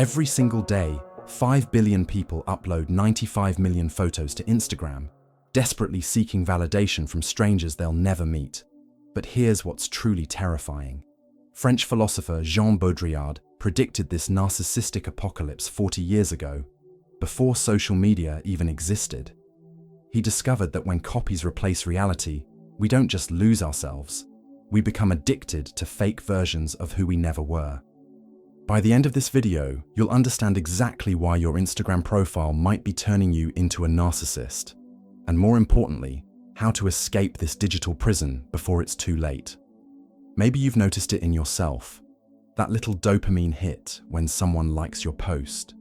Every single day, 5 billion people upload 95 million photos to Instagram, desperately seeking validation from strangers they'll never meet. But here's what's truly terrifying. French philosopher Jean Baudrillard predicted this narcissistic apocalypse 40 years ago, before social media even existed. He discovered that when copies replace reality, we don't just lose ourselves, we become addicted to fake versions of who we never were. By the end of this video, you'll understand exactly why your Instagram profile might be turning you into a narcissist, and more importantly, how to escape this digital prison before it's too late. Maybe you've noticed it in yourself, that little dopamine hit when someone likes your post,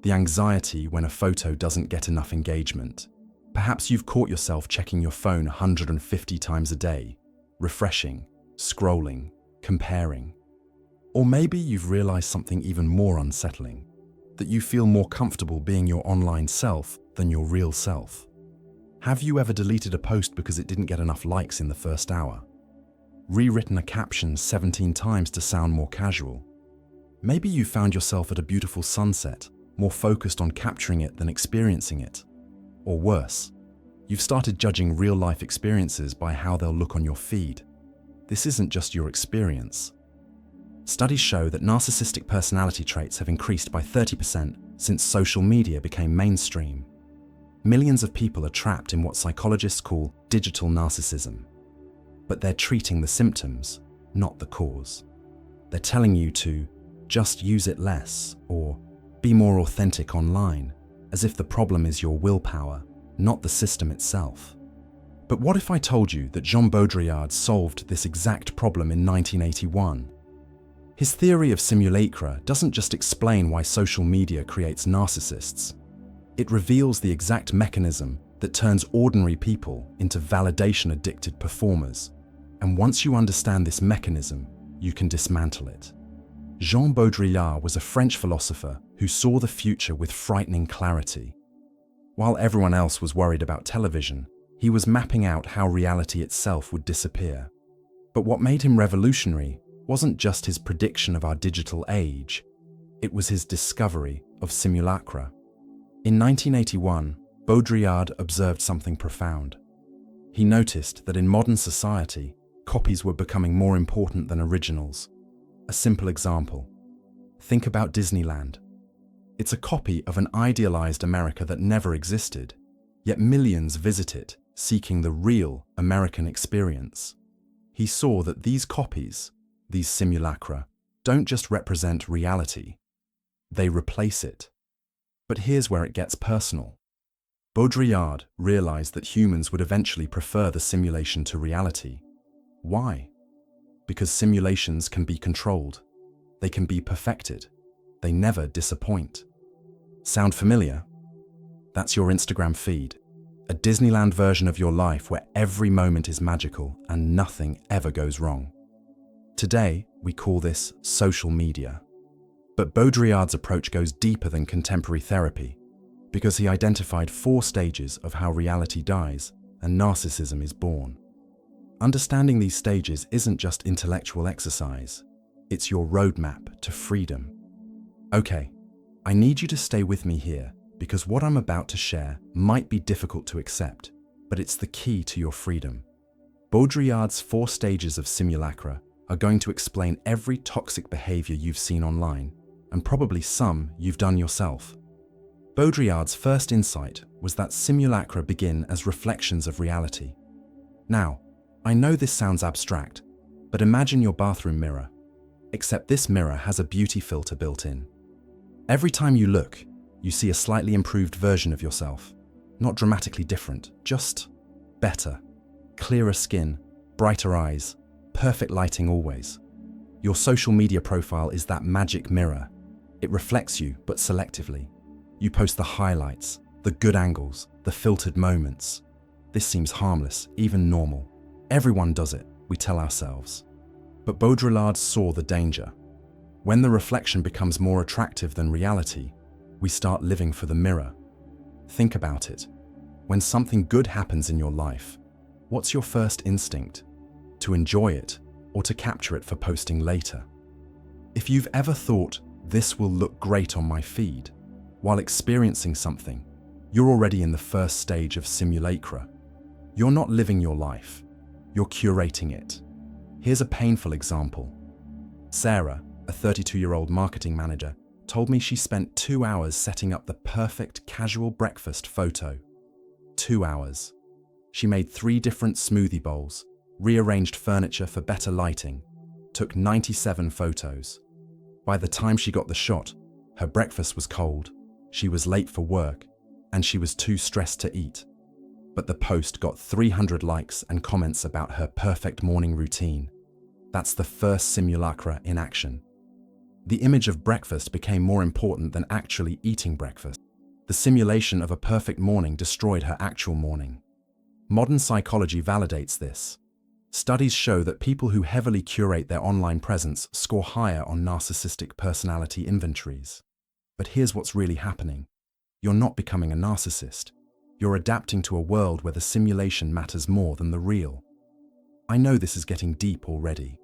the anxiety when a photo doesn't get enough engagement. Perhaps you've caught yourself checking your phone 150 times a day, refreshing, scrolling, comparing. Or maybe you've realized something even more unsettling, that you feel more comfortable being your online self than your real self. Have you ever deleted a post because it didn't get enough likes in the first hour? Rewritten a caption 17 times to sound more casual? Maybe you found yourself at a beautiful sunset, more focused on capturing it than experiencing it. Or worse, you've started judging real-life experiences by how they'll look on your feed. This isn't just your experience. Studies show that narcissistic personality traits have increased by 30% since social media became mainstream. Millions of people are trapped in what psychologists call digital narcissism. But they're treating the symptoms, not the cause. They're telling you to just use it less or be more authentic online, as if the problem is your willpower, not the system itself. But what if I told you that Jean Baudrillard solved this exact problem in 1981? His theory of simulacra doesn't just explain why social media creates narcissists. It reveals the exact mechanism that turns ordinary people into validation-addicted performers. And once you understand this mechanism, you can dismantle it. Jean Baudrillard was a French philosopher who saw the future with frightening clarity. While everyone else was worried about television, he was mapping out how reality itself would disappear. But what made him revolutionary wasn't just his prediction of our digital age, it was his discovery of simulacra. In 1981, Baudrillard observed something profound. He noticed that in modern society, copies were becoming more important than originals. A simple example. Think about Disneyland. It's a copy of an idealized America that never existed, yet millions visit it, seeking the real American experience. He saw that these copies, these simulacra, don't just represent reality. They replace it. But here's where it gets personal. Baudrillard realized that humans would eventually prefer the simulation to reality. Why? Because simulations can be controlled. They can be perfected. They never disappoint. Sound familiar? That's your Instagram feed. A Disneyland version of your life where every moment is magical and nothing ever goes wrong. Today, we call this social media. But Baudrillard's approach goes deeper than contemporary therapy, because he identified 4 stages of how reality dies and narcissism is born. Understanding these stages isn't just intellectual exercise, it's your roadmap to freedom. Okay, I need you to stay with me here, because what I'm about to share might be difficult to accept, but it's the key to your freedom. Baudrillard's 4 stages of simulacra are going to explain every toxic behavior you've seen online, and probably some you've done yourself. Baudrillard's first insight was that simulacra begin as reflections of reality. Now, I know this sounds abstract, but imagine your bathroom mirror, except this mirror has a beauty filter built in. Every time you look, you see a slightly improved version of yourself. Not dramatically different, just better. Clearer skin, brighter eyes, perfect lighting always. Your social media profile is that magic mirror. It reflects you, but selectively. You post the highlights, the good angles, the filtered moments. This seems harmless, even normal. Everyone does it, we tell ourselves. But Baudrillard saw the danger. When the reflection becomes more attractive than reality, we start living for the mirror. Think about it. When something good happens in your life, what's your first instinct? To enjoy it or to capture it for posting later? If you've ever thought, This will look great on my feed. While experiencing something, you're already in the first stage of simulacra. You're not living your life, you're curating it. Here's a painful example. Sarah, a 32-year-old marketing manager, told me she spent 2 hours setting up the perfect casual breakfast photo. 2 hours. She made 3 different smoothie bowls, rearranged furniture for better lighting, took 97 photos. By the time she got the shot, her breakfast was cold, she was late for work, and she was too stressed to eat. But the post got 300 likes and comments about her perfect morning routine. That's the first simulacra in action. The image of breakfast became more important than actually eating breakfast. The simulation of a perfect morning destroyed her actual morning. Modern psychology validates this. Studies show that people who heavily curate their online presence score higher on narcissistic personality inventories. But here's what's really happening. You're not becoming a narcissist. You're adapting to a world where the simulation matters more than the real. I know this is getting deep already.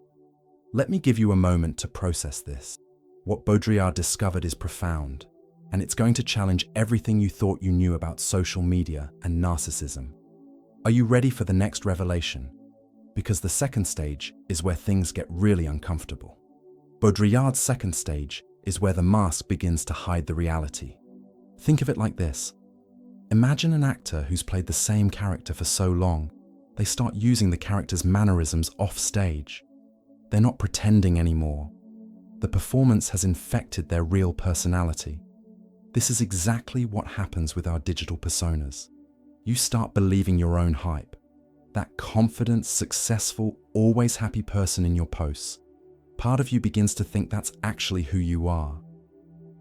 Let me give you a moment to process this. What Baudrillard discovered is profound, and it's going to challenge everything you thought you knew about social media and narcissism. Are you ready for the next revelation? Because the second stage is where things get really uncomfortable. Baudrillard's second stage is where the mask begins to hide the reality. Think of it like this. Imagine an actor who's played the same character for so long, they start using the character's mannerisms off stage. They're not pretending anymore. The performance has infected their real personality. This is exactly what happens with our digital personas. You start believing your own hype. That confident, successful, always happy person in your posts. Part of you begins to think that's actually who you are.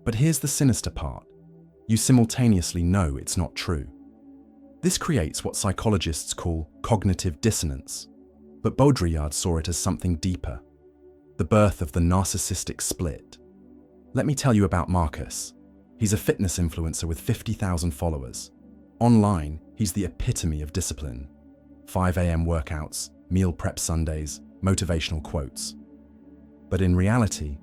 But here's the sinister part. You simultaneously know it's not true. This creates what psychologists call cognitive dissonance. But Baudrillard saw it as something deeper. The birth of the narcissistic split. Let me tell you about Marcus. He's a fitness influencer with 50,000 followers. Online, he's the epitome of discipline. 5 a.m. workouts, meal prep Sundays, motivational quotes. But in reality,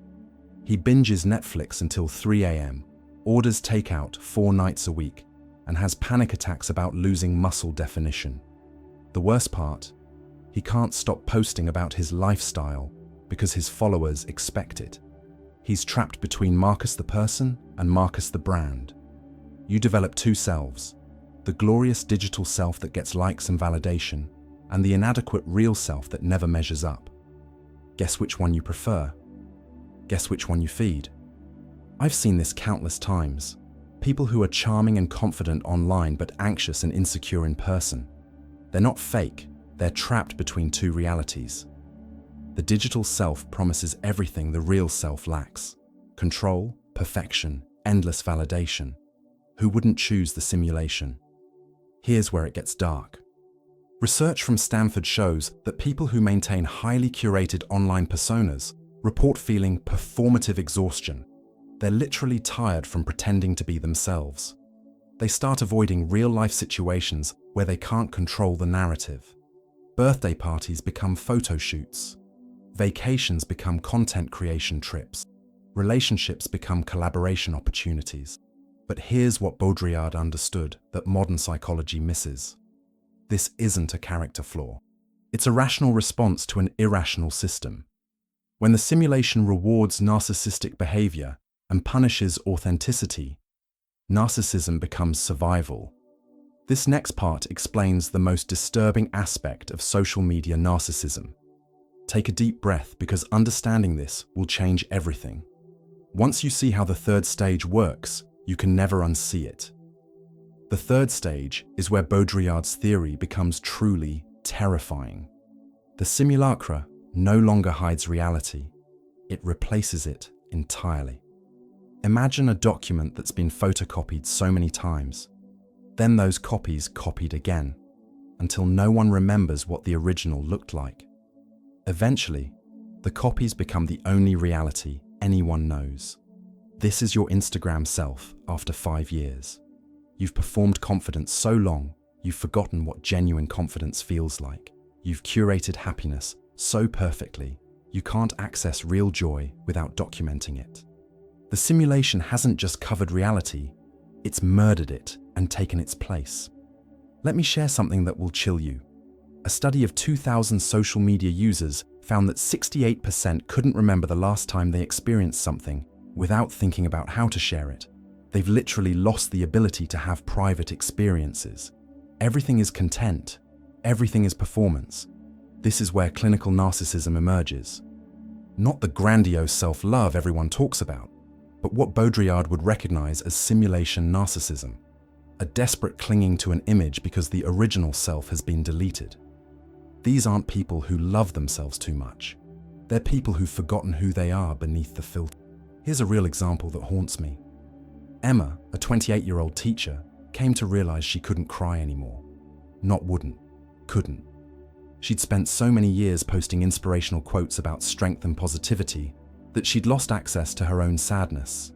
he binges Netflix until 3 a.m., orders takeout 4 nights a week, and has panic attacks about losing muscle definition. The worst part, he can't stop posting about his lifestyle because his followers expect it. He's trapped between Marcus the person and Marcus the brand. You develop 2 selves. The glorious digital self that gets likes and validation, and the inadequate real self that never measures up. Guess which one you prefer? Guess which one you feed? I've seen this countless times. People who are charming and confident online but anxious and insecure in person. They're not fake, they're trapped between 2 realities. The digital self promises everything the real self lacks. Control, perfection, endless validation. Who wouldn't choose the simulation? Here's where it gets dark. Research from Stanford shows that people who maintain highly curated online personas report feeling performative exhaustion. They're literally tired from pretending to be themselves. They start avoiding real-life situations where they can't control the narrative. Birthday parties become photo shoots. Vacations become content creation trips. Relationships become collaboration opportunities. But here's what Baudrillard understood that modern psychology misses. This isn't a character flaw. It's a rational response to an irrational system. When the simulation rewards narcissistic behavior and punishes authenticity, narcissism becomes survival. This next part explains the most disturbing aspect of social media narcissism. Take a deep breath because understanding this will change everything. Once you see how the third stage works, you can never unsee it. The third stage is where Baudrillard's theory becomes truly terrifying. The simulacra no longer hides reality. It replaces it entirely. Imagine a document that's been photocopied so many times, then those copies copied again, until no one remembers what the original looked like. Eventually, the copies become the only reality anyone knows. This is your Instagram self after 5 years. You've performed confidence so long, you've forgotten what genuine confidence feels like. You've curated happiness so perfectly, you can't access real joy without documenting it. The simulation hasn't just covered reality, it's murdered it and taken its place. Let me share something that will chill you. A study of 2,000 social media users found that 68% couldn't remember the last time they experienced something without thinking about how to share it. They've literally lost the ability to have private experiences. Everything is content. Everything is performance. This is where clinical narcissism emerges. Not the grandiose self-love everyone talks about, but what Baudrillard would recognize as simulation narcissism. A desperate clinging to an image because the original self has been deleted. These aren't people who love themselves too much. They're people who've forgotten who they are beneath the filter. Here's a real example that haunts me. Emma, a 28-year-old teacher, came to realize she couldn't cry anymore. Not wouldn't, couldn't. She'd spent so many years posting inspirational quotes about strength and positivity that she'd lost access to her own sadness.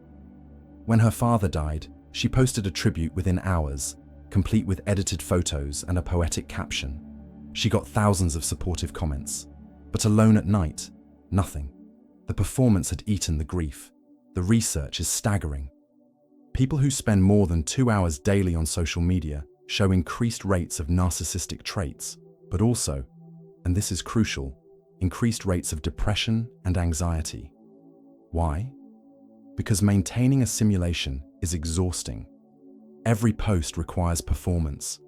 When her father died, she posted a tribute within hours, complete with edited photos and a poetic caption. She got thousands of supportive comments, but alone at night, nothing. The performance had eaten the grief. The research is staggering. People who spend more than 2 hours daily on social media show increased rates of narcissistic traits, but also, and this is crucial, increased rates of depression and anxiety. Why? Because maintaining a simulation is exhausting. Every post requires performance.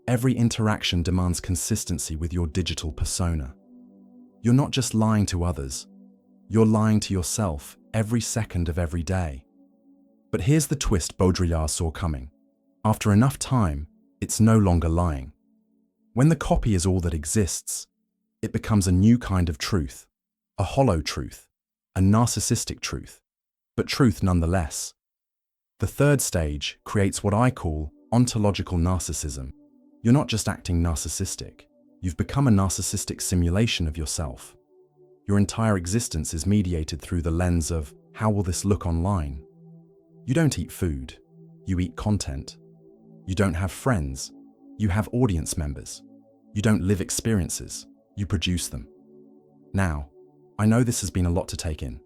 Every interaction demands consistency with your digital persona. You're not just lying to others, you're lying to yourself every second of every day. But here's the twist Baudrillard saw coming. After enough time, it's no longer lying. When the copy is all that exists, it becomes a new kind of truth, a hollow truth, a narcissistic truth, but truth nonetheless. The third stage creates what I call ontological narcissism. You're not just acting narcissistic, you've become a narcissistic simulation of yourself. Your entire existence is mediated through the lens of, how will this look online? You don't eat food, you eat content. You don't have friends, you have audience members. You don't live experiences, you produce them. Now, I know this has been a lot to take in.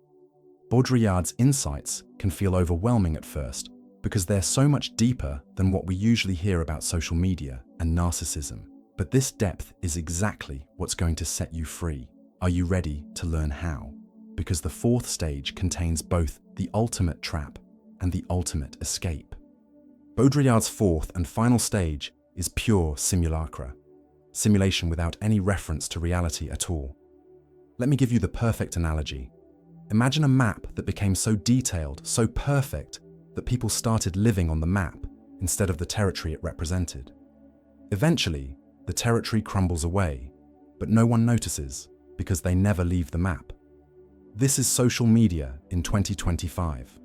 Baudrillard's insights can feel overwhelming at first because they're so much deeper than what we usually hear about social media and narcissism. But this depth is exactly what's going to set you free. Are you ready to learn how? Because the fourth stage contains both the ultimate trap and the ultimate escape. Baudrillard's fourth and final stage is pure simulacra, simulation without any reference to reality at all. Let me give you the perfect analogy. Imagine a map that became so detailed, so perfect, that people started living on the map instead of the territory it represented. Eventually, the territory crumbles away, but no one notices because they never leave the map. This is social media in 2025.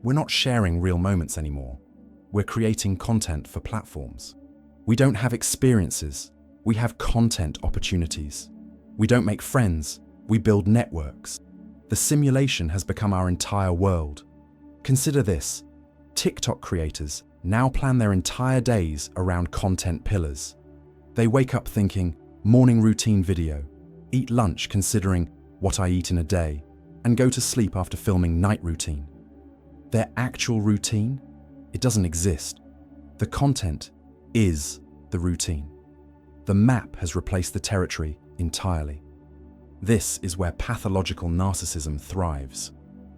We're not sharing real moments anymore. We're creating content for platforms. We don't have experiences. We have content opportunities. We don't make friends. We build networks. The simulation has become our entire world. Consider this. TikTok creators now plan their entire days around content pillars. They wake up thinking, morning routine video, eat lunch considering what I eat in a day, and go to sleep after filming night routine. Their actual routine? It doesn't exist. The content is the routine. The map has replaced the territory entirely. This is where pathological narcissism thrives.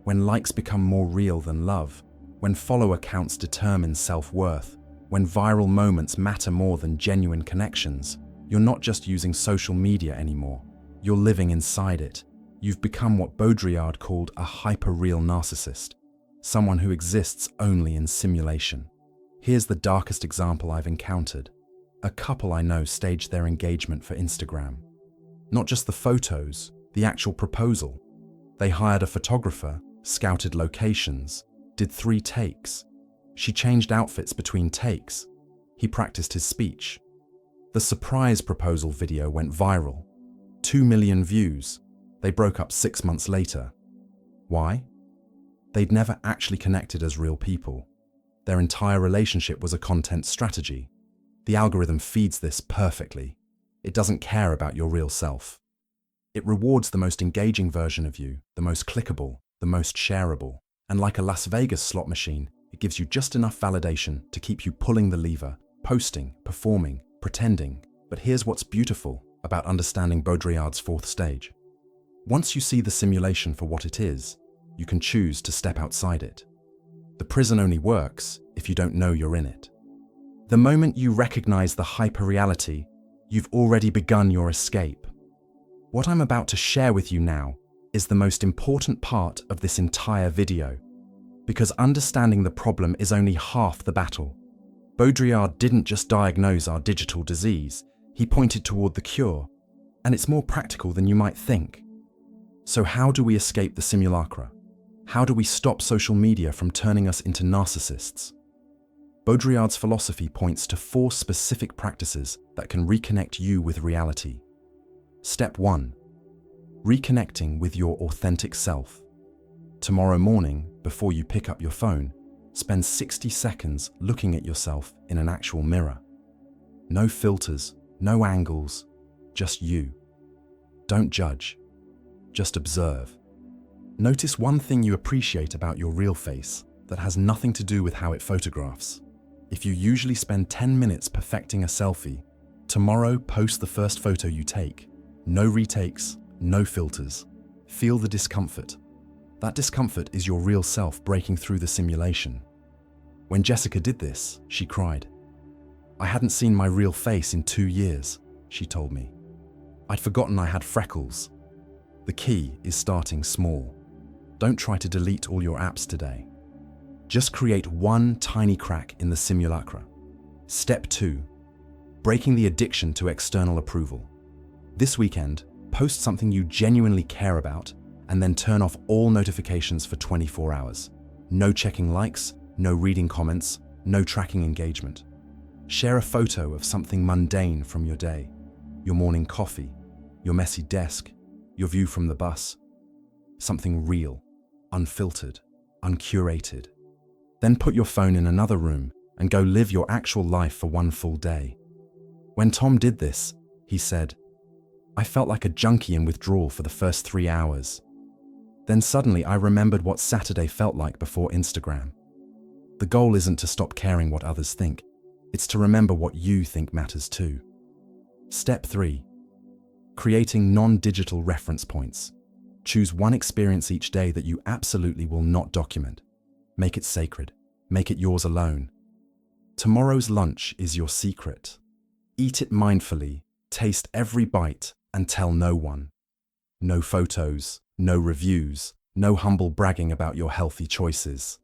When likes become more real than love, when follower counts determine self-worth, when viral moments matter more than genuine connections, you're not just using social media anymore. You're living inside it. You've become what Baudrillard called a hyperreal narcissist, someone who exists only in simulation. Here's the darkest example I've encountered. A couple I know staged their engagement for Instagram. Not just the photos, the actual proposal. They hired a photographer, scouted locations, did 3 takes. She changed outfits between takes. He practiced his speech. The surprise proposal video went viral. 2 million views. They broke up 6 months later. Why? They'd never actually connected as real people. Their entire relationship was a content strategy. The algorithm feeds this perfectly. It doesn't care about your real self. It rewards the most engaging version of you, the most clickable, the most shareable. And like a Las Vegas slot machine, it gives you just enough validation to keep you pulling the lever, posting, performing, pretending. But here's what's beautiful about understanding Baudrillard's fourth stage. Once you see the simulation for what it is, you can choose to step outside it. The prison only works if you don't know you're in it. The moment you recognize the hyperreality, you've already begun your escape. What I'm about to share with you now is the most important part of this entire video, because understanding the problem is only half the battle. Baudrillard didn't just diagnose our digital disease, he pointed toward the cure, and it's more practical than you might think. So how do we escape the simulacra? How do we stop social media from turning us into narcissists? Baudrillard's philosophy points to 4 specific practices that can reconnect you with reality. Step 1. Reconnecting with your authentic self. Tomorrow morning, before you pick up your phone, spend 60 seconds looking at yourself in an actual mirror. No filters, no angles, just you. Don't judge, just observe. Notice one thing you appreciate about your real face that has nothing to do with how it photographs. If you usually spend 10 minutes perfecting a selfie, tomorrow post the first photo you take. No retakes, no filters. Feel the discomfort. That discomfort is your real self breaking through the simulation. When Jessica did this, she cried. I hadn't seen my real face in 2 years, she told me. I'd forgotten I had freckles. The key is starting small. Don't try to delete all your apps today. Just create one tiny crack in the simulacra. Step 2. Breaking the addiction to external approval. This weekend, post something you genuinely care about and then turn off all notifications for 24 hours. No checking likes, no reading comments, no tracking engagement. Share a photo of something mundane from your day. Your morning coffee, your messy desk, your view from the bus. Something real, unfiltered, uncurated. Then put your phone in another room and go live your actual life for one full day. When Tom did this, he said, I felt like a junkie in withdrawal for the first 3 hours. Then suddenly I remembered what Saturday felt like before Instagram. The goal isn't to stop caring what others think. It's to remember what you think matters too. Step 3. Creating non-digital reference points. Choose one experience each day that you absolutely will not document. Make it sacred. Make it yours alone. Tomorrow's lunch is your secret. Eat it mindfully, taste every bite, and tell no one. No photos, no reviews, no humble bragging about your healthy choices.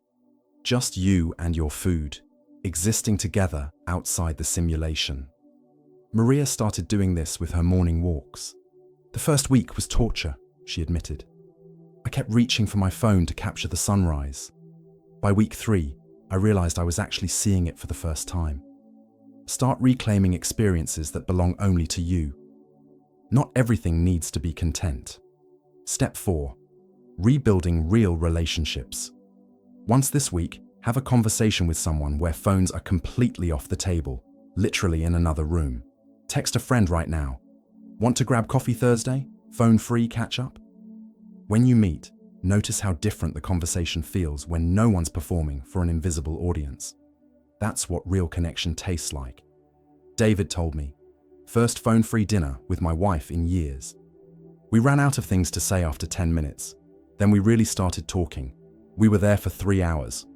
Just you and your food, existing together outside the simulation. Maria started doing this with her morning walks. The first week was torture, she admitted. I kept reaching for my phone to capture the sunrise. By week 3, I realized I was actually seeing it for the first time. Start reclaiming experiences that belong only to you. Not everything needs to be content. Step 4. Rebuilding real relationships. Once this week, have a conversation with someone where phones are completely off the table, literally in another room. Text a friend right now. Want to grab coffee Thursday? Phone-free catch-up? When you meet, notice how different the conversation feels when no one's performing for an invisible audience. That's what real connection tastes like. David told me, first phone-free dinner with my wife in years. We ran out of things to say after 10 minutes. Then we really started talking. We were there for 3 hours.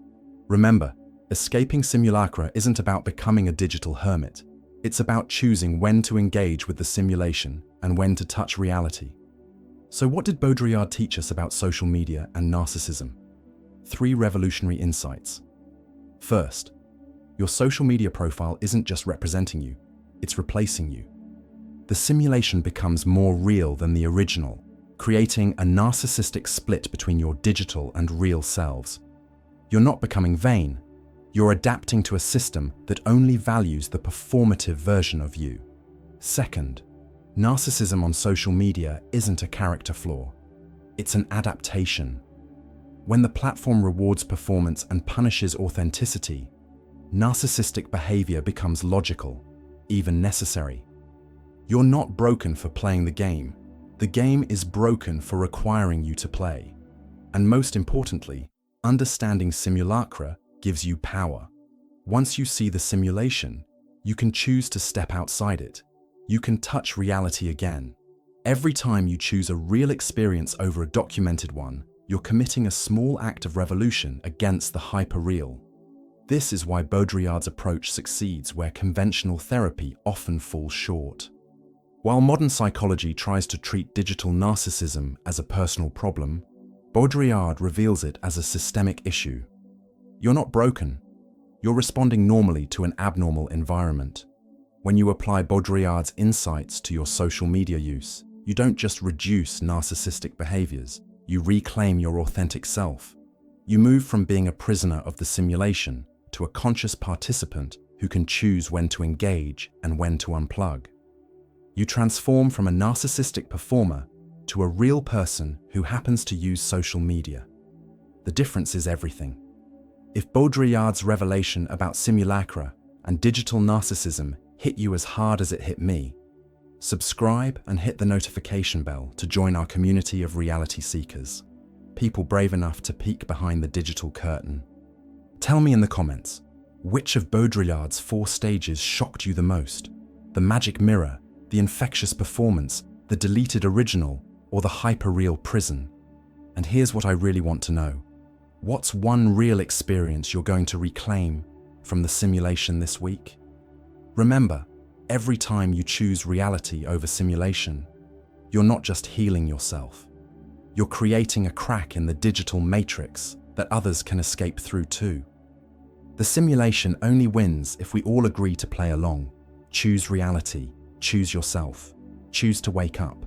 Remember, escaping simulacra isn't about becoming a digital hermit. It's about choosing when to engage with the simulation and when to touch reality. So what did Baudrillard teach us about social media and narcissism? 3 revolutionary insights. First, your social media profile isn't just representing you, it's replacing you. The simulation becomes more real than the original, creating a narcissistic split between your digital and real selves. You're not becoming vain, you're adapting to a system that only values the performative version of you. Second, narcissism on social media isn't a character flaw, it's an adaptation. When the platform rewards performance and punishes authenticity, narcissistic behavior becomes logical, even necessary. You're not broken for playing the game. The game is broken for requiring you to play. And most importantly, Understanding simulacra gives you power. Once you see the simulation, you can choose to step outside it. You can touch reality again. Every time you choose a real experience over a documented one, you're committing a small act of revolution against the hyperreal. This is why Baudrillard's approach succeeds where conventional therapy often falls short. While modern psychology tries to treat digital narcissism as a personal problem, Baudrillard reveals it as a systemic issue. You're not broken. You're responding normally to an abnormal environment. When you apply Baudrillard's insights to your social media use, you don't just reduce narcissistic behaviors, you reclaim your authentic self. You move from being a prisoner of the simulation to a conscious participant who can choose when to engage and when to unplug. You transform from a narcissistic performer to a real person who happens to use social media. The difference is everything. If Baudrillard's revelation about simulacra and digital narcissism hit you as hard as it hit me, subscribe and hit the notification bell to join our community of reality seekers, people brave enough to peek behind the digital curtain. Tell me in the comments, which of Baudrillard's 4 stages shocked you the most? The magic mirror, the infectious performance, the deleted original, or the hyperreal prison? And here's what I really want to know. What's one real experience you're going to reclaim from the simulation this week? Remember, every time you choose reality over simulation, you're not just healing yourself. You're creating a crack in the digital matrix that others can escape through too. The simulation only wins if we all agree to play along. Choose reality, choose yourself, choose to wake up.